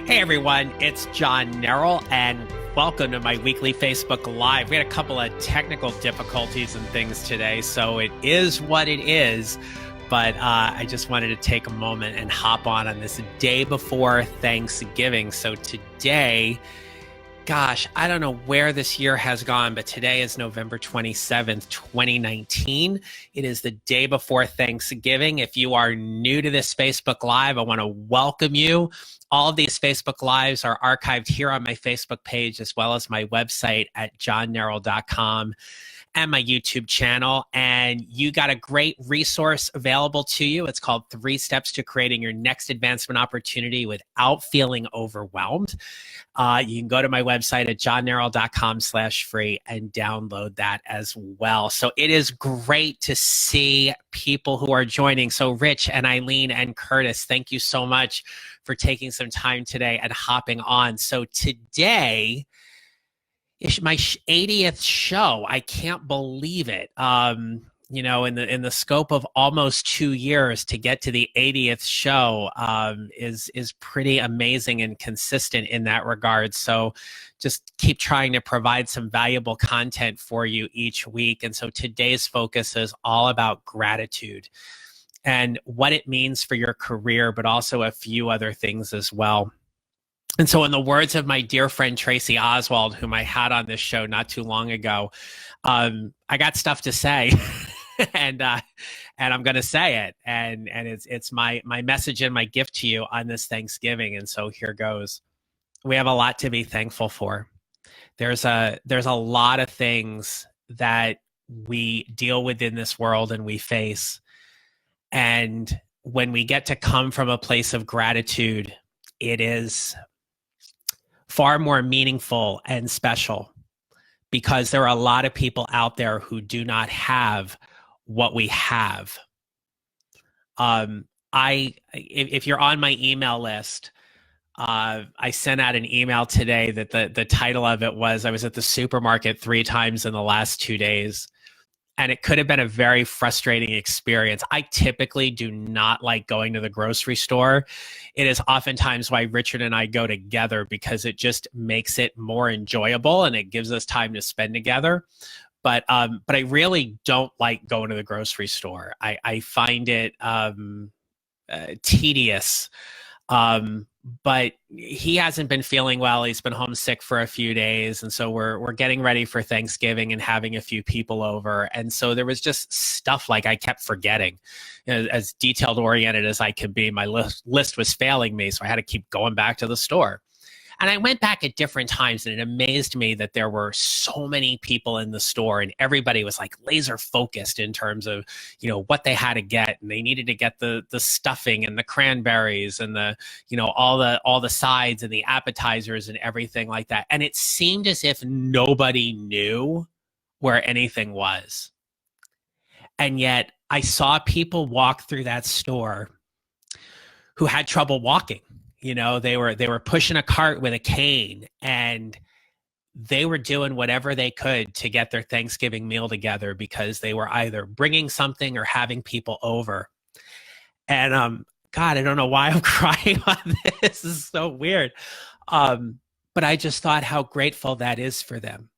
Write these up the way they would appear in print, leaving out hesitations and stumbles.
Hey everyone, it's John Nerrell, and welcome to my weekly Facebook Live. We had a couple of technical difficulties and things today, so it is what it is. But I just wanted to take a moment and hop on this day before Thanksgiving. So today, gosh, I don't know where this year has gone, but today is November 27th, 2019. It is the day before Thanksgiving. If you are new to this Facebook Live, I want to welcome you. All of these Facebook Lives are archived here on my Facebook page, as well as my website at johnnerrell.com and my YouTube channel. And you got a great resource available to you. It's called 3 Steps to Creating Your Next Advancement Opportunity Without Feeling Overwhelmed. You can go to my website at johnnerrell.com/free and download that as well. So it is great to see people who are joining. So Rich and Eileen and Curtis, thank you so much for taking some time today and hopping on. So today is my 80th show. I can't believe it. In the scope of almost 2 years to get to the 80th show is pretty amazing and consistent in that regard. So just keep trying to provide some valuable content for you each week. And so today's focus is all about gratitude and what it means for your career, but also a few other things as well. And so in the words of my dear friend Tracy Oswald, whom I had on this show not too long ago, I got stuff to say and I'm going to say it. And it's my message and my gift to you on this Thanksgiving. And so here goes. We have a lot to be thankful for. There's a lot of things that we deal with in this world and we face. And when we get to come from a place of gratitude, it is far more meaningful and special because there are a lot of people out there who do not have what we have. If you're on my email list, I sent out an email today that the title of it was, I was at the supermarket 3 times in the last 2 days. And it could have been a very frustrating experience. I typically do not like going to the grocery store. It is oftentimes why Richard and I go together because it just makes it more enjoyable and it gives us time to spend together. But I really don't like going to the grocery store. I find it tedious. But he hasn't been feeling well. He's been homesick for a few days. And so we're getting ready for Thanksgiving and having a few people over. And so there was just stuff like I kept forgetting. As detailed oriented as I can be, my list was failing me. So I had to keep going back to the store. And I went back at different times, and it amazed me that there were so many people in the store, and everybody was like laser focused in terms of, what they had to get, and they needed to get the stuffing and the cranberries and the, all the sides and the appetizers and everything like that. And it seemed as if nobody knew where anything was. And yet I saw people walk through that store who had trouble walking. They were pushing a cart with a cane, and they were doing whatever they could to get their Thanksgiving meal together because they were either bringing something or having people over. And God, I don't know why I'm crying on this. This is so weird. But I just thought how grateful that is for them.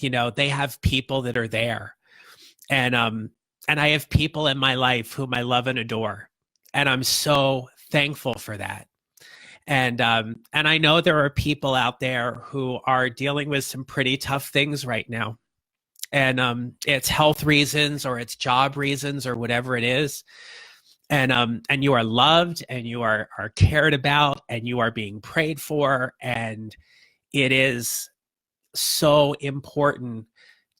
They have people that are there. And I have people in my life whom I love and adore. And I'm so thankful for that. And I know there are people out there who are dealing with some pretty tough things right now. And it's health reasons or it's job reasons or whatever it is. And you are loved and you are cared about and you are being prayed for. And it is so important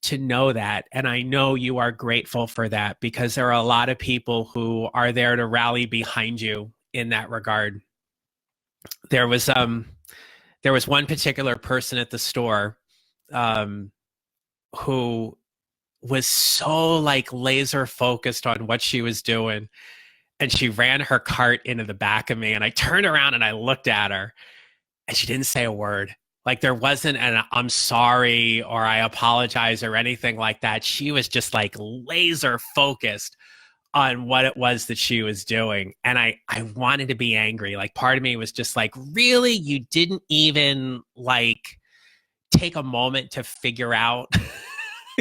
to know that. And I know you are grateful for that because there are a lot of people who are there to rally behind you in that regard. There was one particular person at the store who was so laser focused on what she was doing, and she ran her cart into the back of me, and I turned around and I looked at her, and she didn't say a word. There wasn't an I'm sorry or I apologize or anything like that. She was just laser focused on what it was that she was doing. And I wanted to be angry. Like part of me was just like, really? You didn't even like take a moment to figure out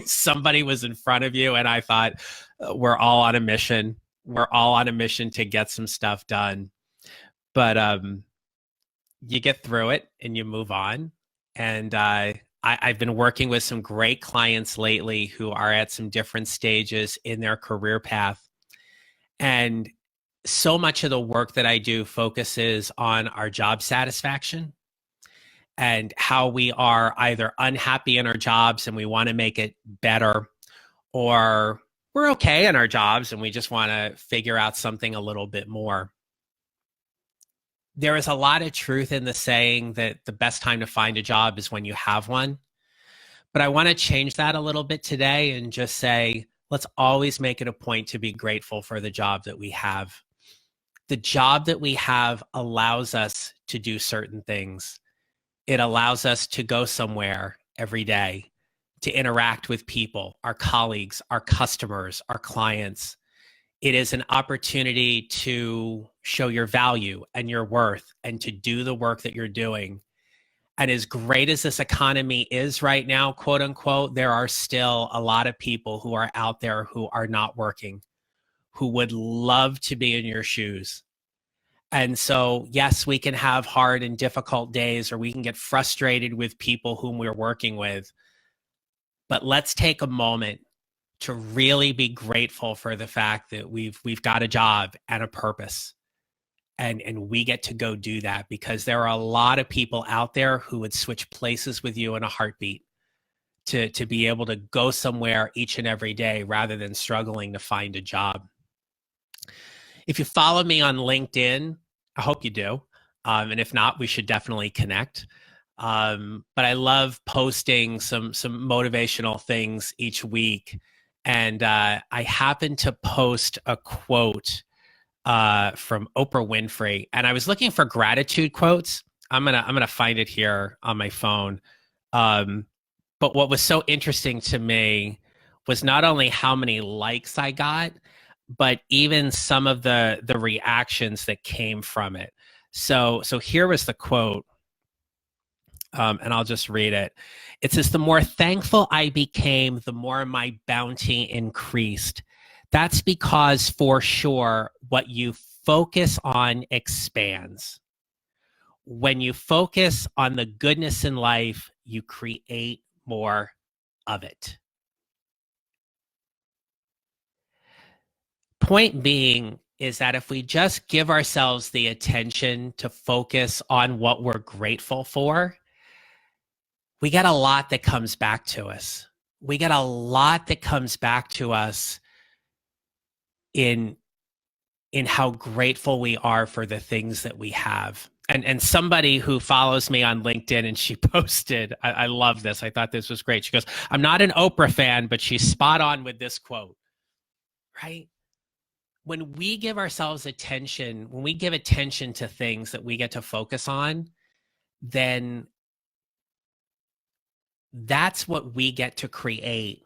somebody was in front of you. And I thought, we're all on a mission. We're all on a mission to get some stuff done. But you get through it and you move on. And I've been working with some great clients lately who are at some different stages in their career path. And so much of the work that I do focuses on our job satisfaction and how we are either unhappy in our jobs and we want to make it better, or we're okay in our jobs and we just want to figure out something a little bit more. There is a lot of truth in the saying that the best time to find a job is when you have one. But I want to change that a little bit today and just say, let's always make it a point to be grateful for the job that we have. The job that we have allows us to do certain things. It allows us to go somewhere every day, to interact with people, our colleagues, our customers, our clients. It is an opportunity to show your value and your worth and to do the work that you're doing. And as great as this economy is right now, quote unquote, there are still a lot of people who are out there who are not working, who would love to be in your shoes. And so, yes, we can have hard and difficult days, or we can get frustrated with people whom we're working with. But let's take a moment to really be grateful for the fact that we've got a job and a purpose. And we get to go do that, because there are a lot of people out there who would switch places with you in a heartbeat to be able to go somewhere each and every day rather than struggling to find a job. If you follow me on LinkedIn, I hope you do. And if not, we should definitely connect. But I love posting some motivational things each week. And I happen to post a quote from Oprah Winfrey, and I was looking for gratitude quotes. I'm gonna find it here on my phone. But what was so interesting to me was not only how many likes I got, but even some of the reactions that came from it. So here was the quote, and I'll just read it. It says, "The more thankful I became, the more my bounty increased. That's because, for sure, what you focus on expands. When you focus on the goodness in life, you create more of it." Point being is that if we just give ourselves the attention to focus on what we're grateful for, we get a lot that comes back to us. We get a lot that comes back to us in how grateful we are for the things that we have. And somebody who follows me on LinkedIn, and she posted, I love this. I thought this was great. She goes, "I'm not an Oprah fan, but she's spot on with this quote," right? When we give ourselves attention, when we give attention to things that we get to focus on, then that's what we get to create.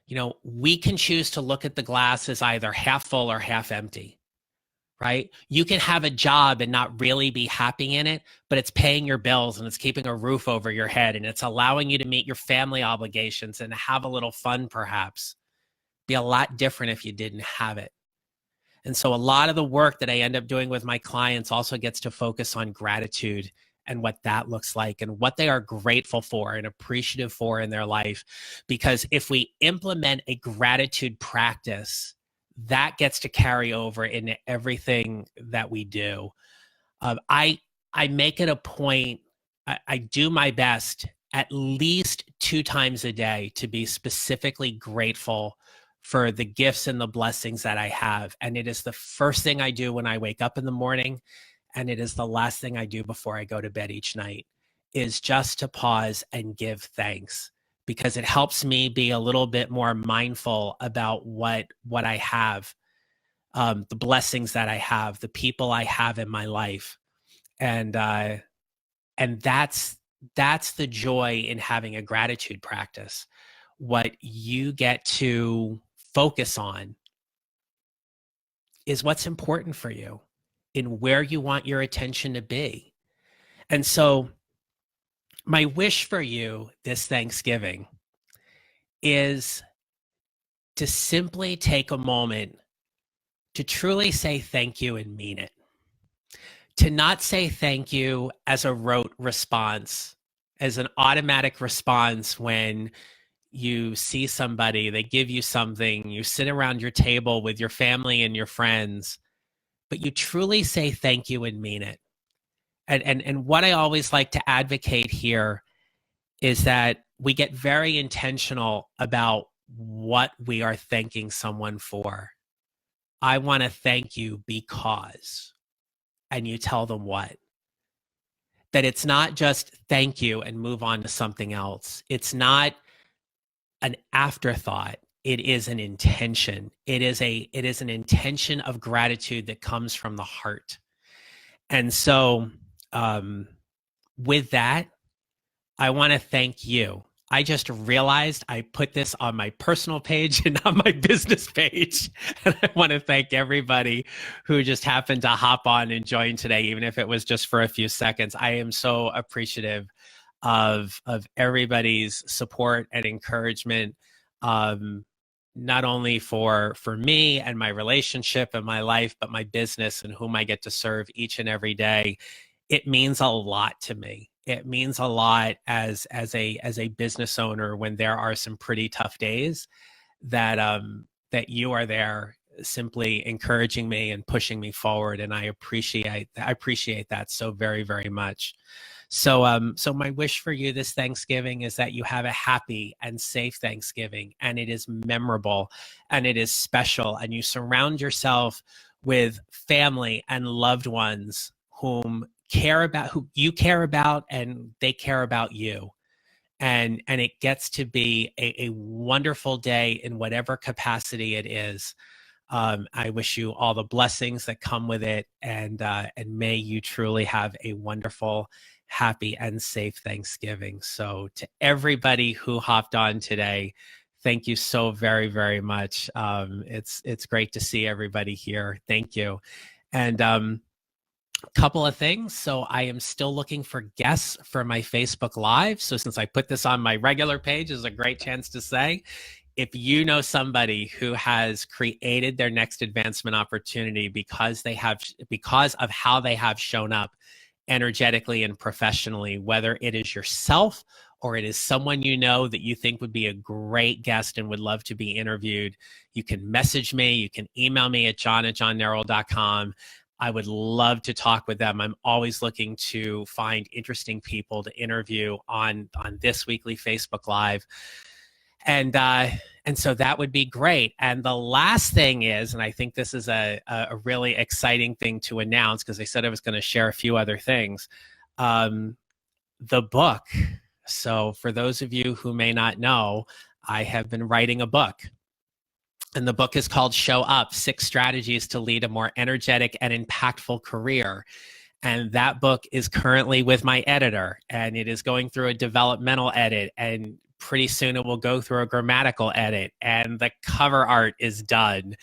You know, we can choose to look at the glass as either half full or half empty, right? You can have a job and not really be happy in it, but it's paying your bills and it's keeping a roof over your head and it's allowing you to meet your family obligations and have a little fun, perhaps. Be a lot different if you didn't have it. And so a lot of the work that I end up doing with my clients also gets to focus on gratitude and what that looks like and what they are grateful for and appreciative for in their life. Because if we implement a gratitude practice, that gets to carry over into everything that we do. I make it a point, I do my best at least 2 times a day to be specifically grateful for the gifts and the blessings that I have. And it is the first thing I do when I wake up in the morning. And it is the last thing I do before I go to bed each night, is just to pause and give thanks, because it helps me be a little bit more mindful about what I have, the blessings that I have, the people I have in my life. And that's the joy in having a gratitude practice. What you get to focus on is what's important for you and where you want your attention to be. And so my wish for you this Thanksgiving is to simply take a moment to truly say thank you and mean it. To not say thank you as a rote response, as an automatic response when you see somebody, they give you something, you sit around your table with your family and your friends, but you truly say thank you and mean it. And what I always like to advocate here is that we get very intentional about what we are thanking someone for. I want to thank you because, and you tell them what. That it's not just thank you and move on to something else. It's not an afterthought. It is an intention. It is an intention of gratitude that comes from the heart. And so with that, I want to thank you. I just realized I put this on my personal page and not my business page. And I want to thank everybody who just happened to hop on and join today, even if it was just for a few seconds. I am so appreciative of everybody's support and encouragement, not only for me and my relationship and my life, but my business and whom I get to serve each and every day. It means a lot to me. It means a lot as a business owner when there are some pretty tough days that you are there simply encouraging me and pushing me forward, and I appreciate that so very, very much. So so my wish for you this Thanksgiving is that you have a happy and safe Thanksgiving, and it is memorable and it is special, and you surround yourself with family and loved ones who you care about, and they care about you. And it gets to be a wonderful day in whatever capacity it is. I wish you all the blessings that come with it, and may you truly have a wonderful, happy, and safe Thanksgiving. So to everybody who hopped on today, thank you so very, very much. It's great to see everybody here. Thank you. And couple of things. So I am still looking for guests for my Facebook Live. So since I put this on my regular page, is a great chance to say, if you know somebody who has created their next advancement opportunity because of how they have shown up energetically and professionally, whether it is yourself or it is someone you know that you think would be a great guest and would love to be interviewed, you can message me, you can email me at john@johnneral.com. I would love to talk with them. I'm always looking to find interesting people to interview on this weekly Facebook Live. And so that would be great. And the last thing is, and I think this is a really exciting thing to announce, because I said I was going to share a few other things, the book. So for those of you who may not know, I have been writing a book. And the book is called Show Up: 6 Strategies to Lead a More Energetic and Impactful Career. And that book is currently with my editor, and it is going through a developmental edit, and pretty soon it will go through a grammatical edit, and the cover art is done.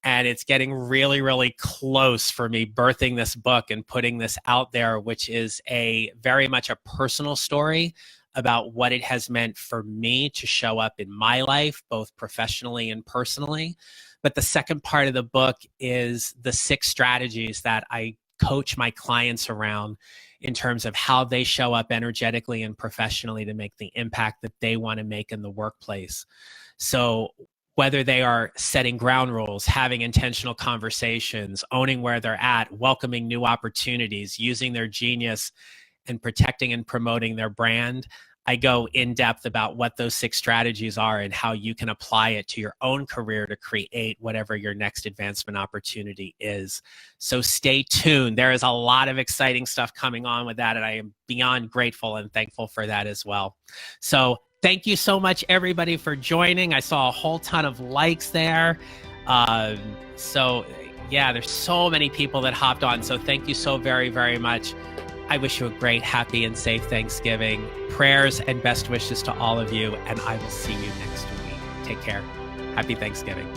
And it's getting really, really close for me birthing this book and putting this out there, which is very much a personal story about what it has meant for me to show up in my life, both professionally and personally. But the second part of the book is the 6 strategies that I coach my clients around in terms of how they show up energetically and professionally to make the impact that they want to make in the workplace. So whether they are setting ground rules, having intentional conversations, owning where they're at, welcoming new opportunities, using their genius, and protecting and promoting their brand, I go in depth about what those 6 strategies are and how you can apply it to your own career to create whatever your next advancement opportunity is. So stay tuned. There is a lot of exciting stuff coming on with that, and I am beyond grateful and thankful for that as well. So thank you so much, everybody, for joining. I saw a whole ton of likes there. So yeah, there's so many people that hopped on. So thank you so very, very much. I wish you a great, happy, and safe Thanksgiving. Prayers and best wishes to all of you, and I will see you next week. Take care. Happy Thanksgiving.